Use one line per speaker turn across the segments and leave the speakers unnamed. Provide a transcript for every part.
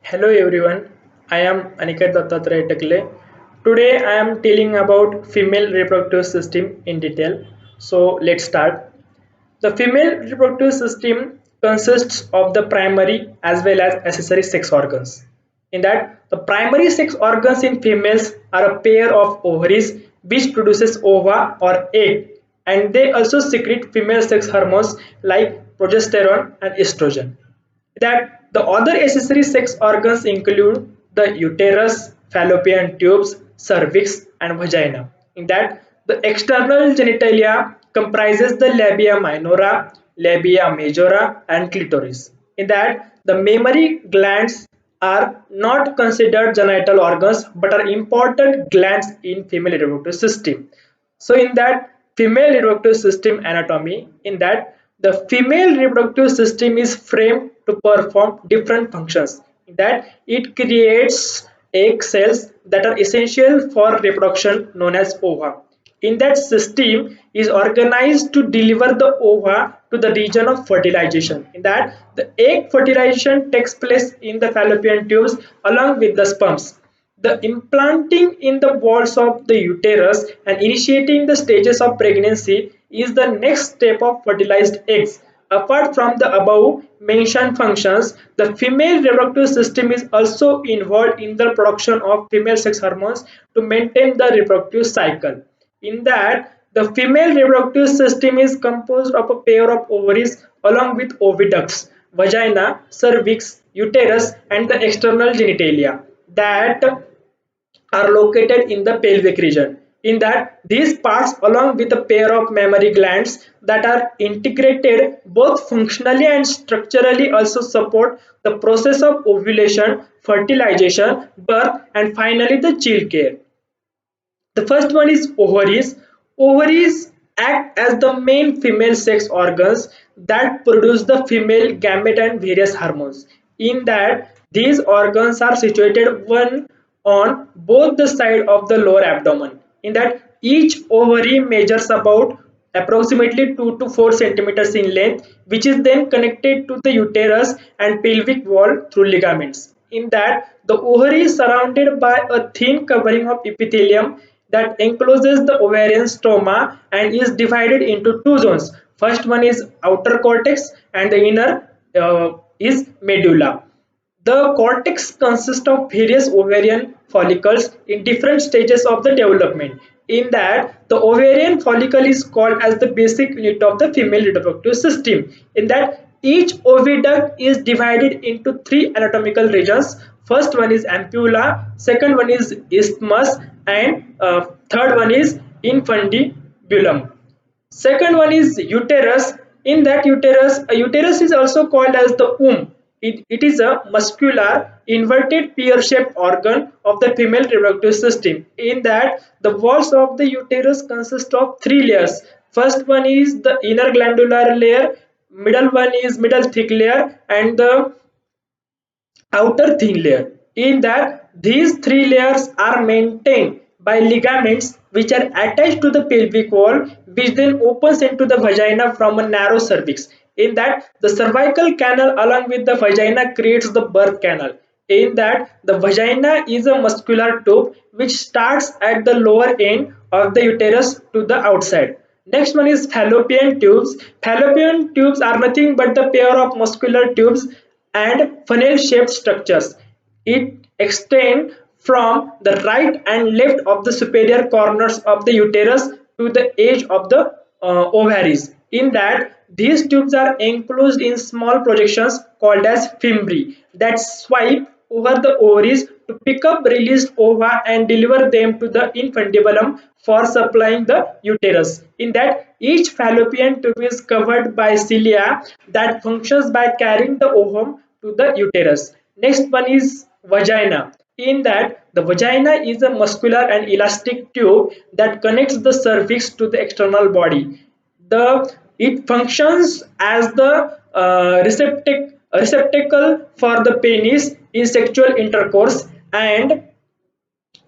Hello everyone, I am Aniket Dattatreya Takle. Today I am telling about female reproductive system in detail. So let's start. The female reproductive system consists of the primary as well as accessory sex organs. In that, the primary sex organs in females are a pair of ovaries which produces ova or egg, and they also secrete female sex hormones like progesterone and estrogen. That the other accessory sex organs include the uterus, fallopian tubes, cervix, and vagina. In that, the external genitalia comprises the labia minora, labia majora, and clitoris. In that, the mammary glands are not considered genital organs but are important glands in female reproductive system. So in that female reproductive system anatomy, in that the female reproductive system is framed to perform different functions. In that it creates egg cells that are essential for reproduction known as ova. In that system is organized to deliver the ova to the region of fertilization. In that the egg fertilization takes place in the fallopian tubes along with the sperms. The implanting in the walls of the uterus and initiating the stages of pregnancy is the next step of fertilized eggs. Apart from the above mentioned functions, the female reproductive system is also involved in the production of female sex hormones to maintain the reproductive cycle. In that, the female reproductive system is composed of a pair of ovaries along with oviducts, vagina, cervix, uterus, and the external genitalia that are located in the pelvic region. In that, these parts, along with a pair of mammary glands that are integrated both functionally and structurally, also support the process of ovulation, fertilization, birth, and finally the child care. The first one is ovaries. Ovaries act as the main female sex organs that produce the female gamete and various hormones. In that, these organs are situated one on both the side of the lower abdomen. In that, each ovary measures about approximately 2 to 4 centimeters in length, which is then connected to the uterus and pelvic wall through ligaments. In that, the ovary is surrounded by a thin covering of epithelium that encloses the ovarian stroma and is divided into two zones. First one is outer cortex and the inner is medulla. The cortex consists of various ovarian follicles in different stages of the development. In that, the ovarian follicle is called as the basic unit of the female reproductive system. In that, each oviduct is divided into three anatomical regions. First one is ampulla, second one is isthmus, and third one is infundibulum. Second one is uterus. In that uterus, a uterus is also called as the womb. It is a muscular inverted pear-shaped organ of the female reproductive system. In that, the walls of the uterus consist of three layers. First one is the inner glandular layer, middle one is middle thick layer, and the outer thin layer. In that, these three layers are maintained by ligaments which are attached to the pelvic wall, which then opens into the vagina from a narrow cervix. In that, the cervical canal along with the vagina creates the birth canal. In that, the vagina is a muscular tube which starts at the lower end of the uterus to the outside. Next one is fallopian tubes. Fallopian tubes are nothing but the pair of muscular tubes and funnel-shaped structures. It extends from the right and left of the superior corners of the uterus to the edge of the ovaries. In that, these tubes are enclosed in small projections called as fimbriae that swipe over the ovaries to pick up released ova and deliver them to the infundibulum for supplying the uterus. In that, each fallopian tube is covered by cilia that functions by carrying the ovum to the uterus. Next one is vagina. In that, the vagina is a muscular and elastic tube that connects the cervix to the external body. It functions as the receptacle for the penis in sexual intercourse and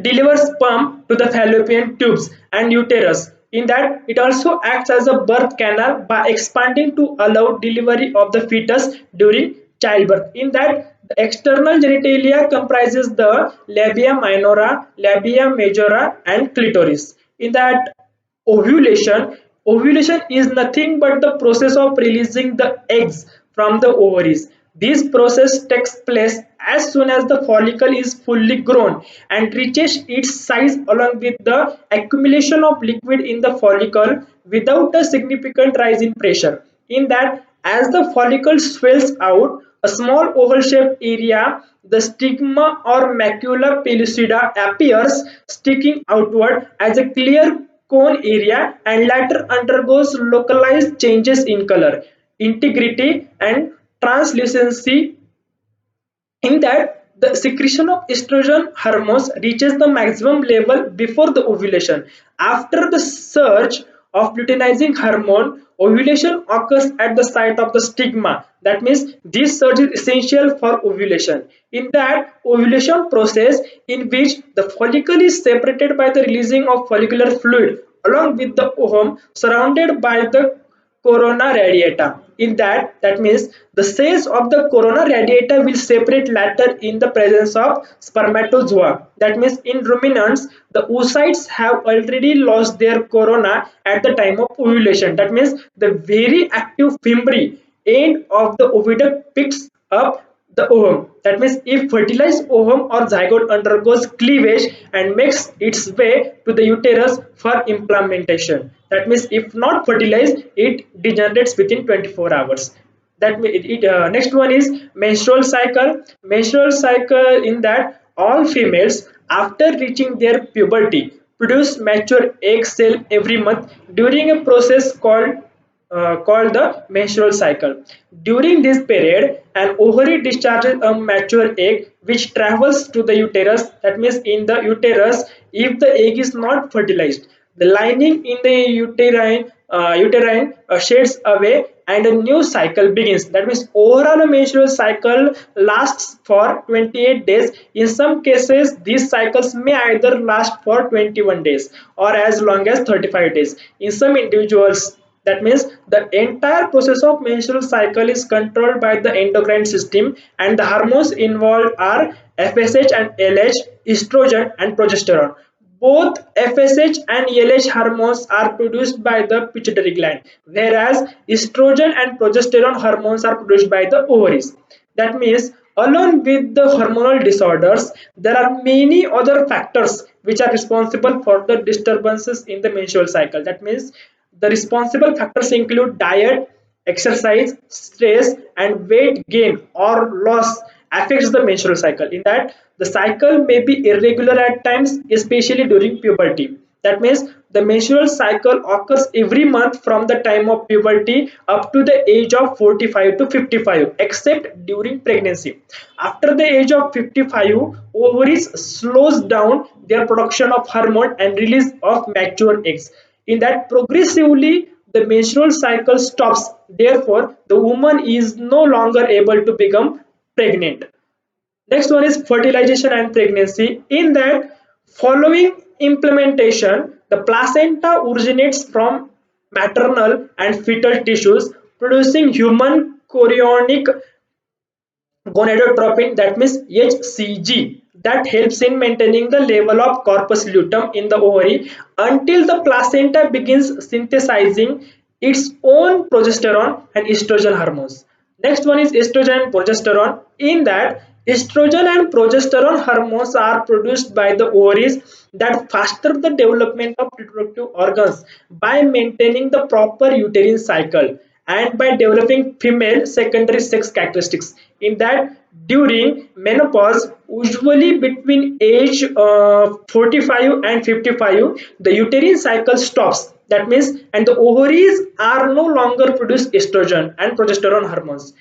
delivers sperm to the fallopian tubes and uterus. In that, it also acts as a birth canal by expanding to allow delivery of the fetus during childbirth. In that, The external genitalia comprises the labia minora, labia majora, and clitoris. In that ovulation, ovulation is nothing but the process of releasing the eggs from the ovaries. This process takes place as soon as the follicle is fully grown and reaches its size along with the accumulation of liquid in the follicle without a significant rise in pressure. In that, as the follicle swells out, a small oval-shaped area, the stigma or macula pellucida appears sticking outward as a clear cone area and later undergoes localized changes in color, integrity, and translucency. In that, the secretion of estrogen hormones reaches the maximum level before the ovulation. After the surge of luteinizing hormone, ovulation occurs at the site of the stigma. That means this surge is essential for ovulation. In that ovulation process, in which the follicle is separated by the releasing of follicular fluid along with the ovum surrounded by the corona radiata. In that means the cells of the corona radiata will separate later in the presence of spermatozoa. That means in ruminants the oocytes have already lost their corona at the time of ovulation. That means the very active fimbriae end of the oviduct picks up the ovum. That means if fertilized ovum or zygote undergoes cleavage and makes its way to the uterus for implantation. That means if not fertilized, it degenerates within 24 hours. Next one is menstrual cycle. Menstrual cycle, in that all females after reaching their puberty produce mature egg cell every month during a process called the menstrual cycle. During this period, an ovary discharges a mature egg which travels to the uterus. That means in the uterus, if the egg is not fertilized, the lining in the uterine shades away and a new cycle begins. That means overall a menstrual cycle lasts for 28 days. In some cases, these cycles may either last for 21 days or as long as 35 days. In some individuals, that means the entire process of menstrual cycle is controlled by the endocrine system, and the hormones involved are FSH and LH, estrogen and progesterone. Both FSH and LH hormones are produced by the pituitary gland, whereas estrogen and progesterone hormones are produced by the ovaries. That means, along with the hormonal disorders, there are many other factors which are responsible for the disturbances in the menstrual cycle. That means the responsible factors include diet, exercise, stress, and weight gain or loss affects the menstrual cycle. In that, the cycle may be irregular at times, especially during puberty. That means the menstrual cycle occurs every month from the time of puberty up to the age of 45 to 55, except during pregnancy. After the age of 55, ovaries slows down their production of hormone and release of mature eggs. In that, progressively the menstrual cycle stops. Therefore, the woman is no longer able to become pregnant. Next one is fertilization and pregnancy. In that, following implementation, the placenta originates from maternal and fetal tissues, producing human chorionic gonadotropin, that means HCG, that helps in maintaining the level of corpus luteum in the ovary until the placenta begins synthesizing its own progesterone and estrogen hormones. Next one is estrogen and progesterone. In that, estrogen and progesterone hormones are produced by the ovaries that faster the development of reproductive organs by maintaining the proper uterine cycle and by developing female secondary sex characteristics. In that, during menopause, usually between age 45 and 55, the uterine cycle stops. That means, and the ovaries are no longer produce estrogen and progesterone hormones.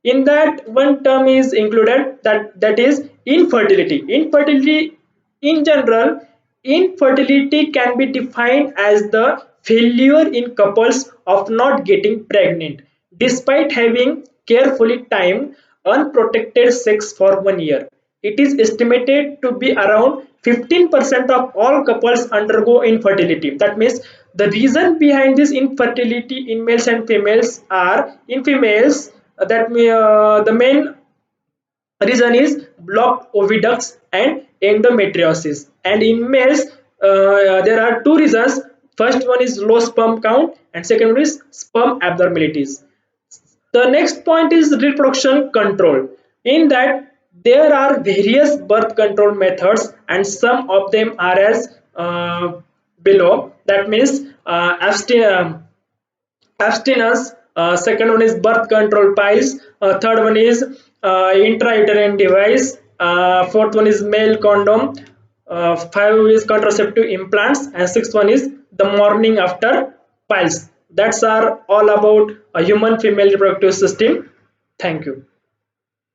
In that, one term is included, that is infertility. Infertility in general, infertility can be defined as the failure in couples of not getting pregnant despite having carefully timed unprotected sex for 1 year. It is estimated to be around 15% of all couples undergo infertility. That means the reason behind this infertility in males and females are, in females, the main reason is blocked oviducts and endometriosis. And in males, there are two reasons. First one is low sperm count, and second one is sperm abnormalities. The next point is reproduction control. In that, there are various birth control methods, and some of them are as below. That means abstinence. Second one is birth control piles. Third one is intrauterine device. Fourth one is male condom. Five is contraceptive implants, and sixth one is the morning after piles. That's are all about a human female reproductive system. Thank you.